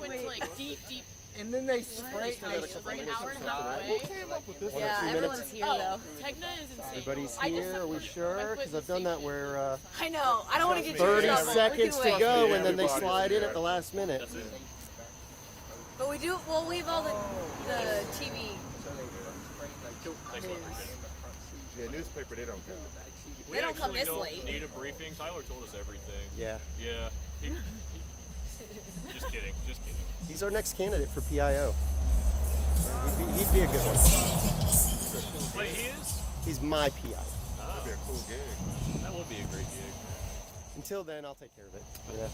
Went to like deep. And then they spray Like an hour and a half away. Who came up with this? Yeah, everyone's here though. Tegna is insane. Everybody's I just here. Are we put my sure? foot Because in I've done the that where I know. I don't want to get 30 you seconds to wait. go, and then they slide in at the last minute. But we do. Well, we have all the TV. Yeah, newspaper, they don't come. They don't come this late. Need a briefing. Tyler told us everything. Yeah. Yeah. Just kidding. Just kidding. He's our next candidate for PIO. He'd be a good one. Wait, he is? He's my PI. That'd be a cool gig. That would be a great gig. Until then, I'll take care of it. Yeah.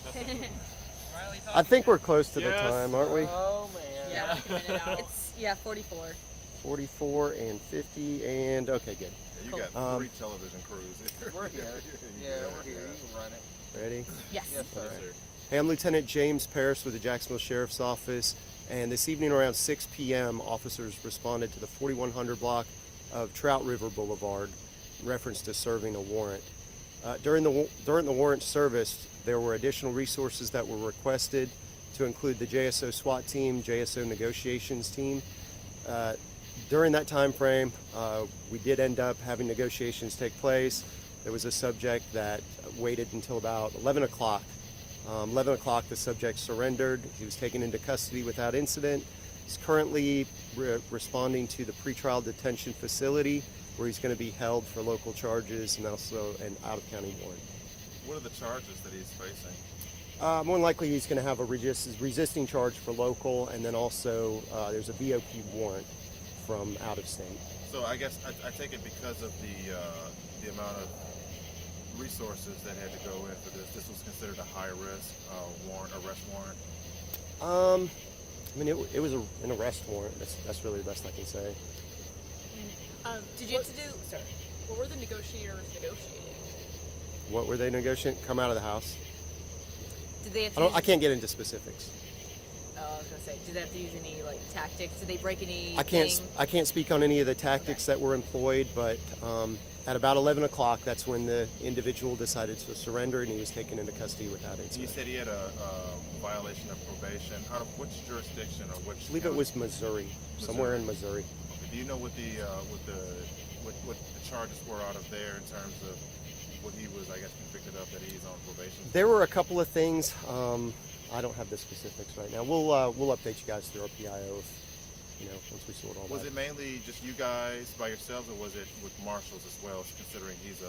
I think we're close to the Yes. time, aren't we? Oh, man. Yeah, it's 44. 44 and 50 and okay, good. Yeah, you got 3 television crews. We're here. Yeah, we're here. You can run it. Ready? Yes. Yes, sir. All right. Hey, I'm Lieutenant James Parris with the Jacksonville Sheriff's Office, and this evening around 6 p.m., officers responded to the 4100 block of Trout River Boulevard in reference to serving a warrant. During the warrant service, there were additional resources that were requested to include the JSO SWAT team, JSO negotiations team. During that time frame, we did end up having negotiations take place. There was a subject that waited until about 11 o'clock. 11 o'clock, the subject surrendered. He was taken into custody without incident. He's currently responding to the pretrial detention facility, where he's going to be held for local charges and also an out-of-county warrant. What are the charges that he's facing? More than likely, he's going to have a resisting charge for local, and then also there's a VOP warrant from out of state. So I guess I take it because of the amount of resources that had to go in for this. This was considered a high-risk arrest warrant. I mean, it was an arrest warrant. That's really the best I can say. Did you have to do? Sorry. What were the negotiators negotiating? What were they negotiating? Come out of the house. Did they have to? I can't get into specifics. Oh, I was gonna say, did they have to use any like tactics? Did they break any? I can't speak on any of the tactics that were employed, but at about 11 o'clock, that's when the individual decided to surrender, and he was taken into custody without incident. You said he had a violation of probation. Out of which jurisdiction or which? I believe it was Missouri, somewhere in Missouri. Okay. Do you know what the charges were out of there in terms of what he was, I guess, convicted of that he's on probation? There were a couple of things. I don't have the specifics right now. We'll update you guys through our PIO if, once we sort all that. Was it mainly just you guys by yourselves, or was it with marshals as well, considering he's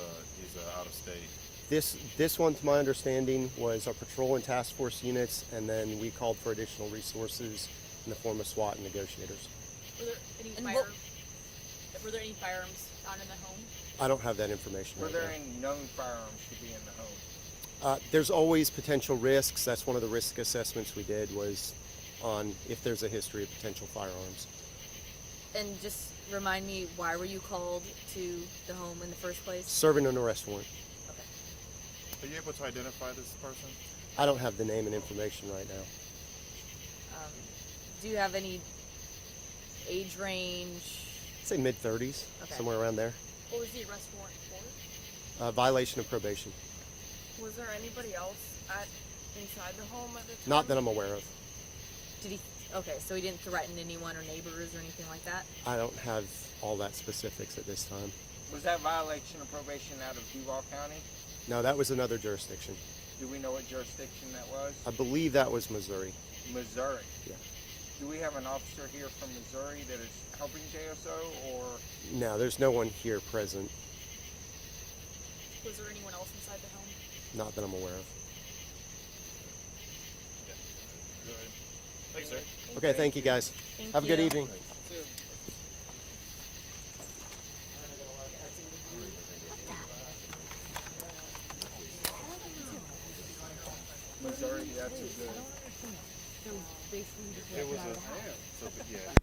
out of state? This one, to my understanding, was our patrol and task force units, and then we called for additional resources in the form of SWAT and negotiators. Were there any firearms found in the home? I don't have that information Were right there now. any known firearms to be in the home? There's always potential risks. That's one of the risk assessments we did, was on if there's a history of potential firearms. And just remind me, why were you called to the home in the first place? Serving an arrest warrant. Okay. Are you able to identify this person? I don't have the name and information right now. Do you have any age range? I'd say mid-30s, Okay. somewhere around there. What was the arrest warrant for? Violation of probation. Was there anybody else inside the home at the time? Not that I'm aware of. Did he? Okay, so he didn't threaten anyone or neighbors or anything like that? I don't have all that specifics at this time. Was that violation of probation out of Duval County? No, that was another jurisdiction. Do we know what jurisdiction that was? I believe that was Missouri. Missouri. Yeah. Do we have an officer here from Missouri that is helping JSO, or? No, there's no one here present. Was there anyone else inside the home? Not that I'm aware of. Go ahead. Thanks, sir. Okay, thank you guys. Have a good evening. Missouri, that's a good. So basically, just It was walked out of the house. yeah.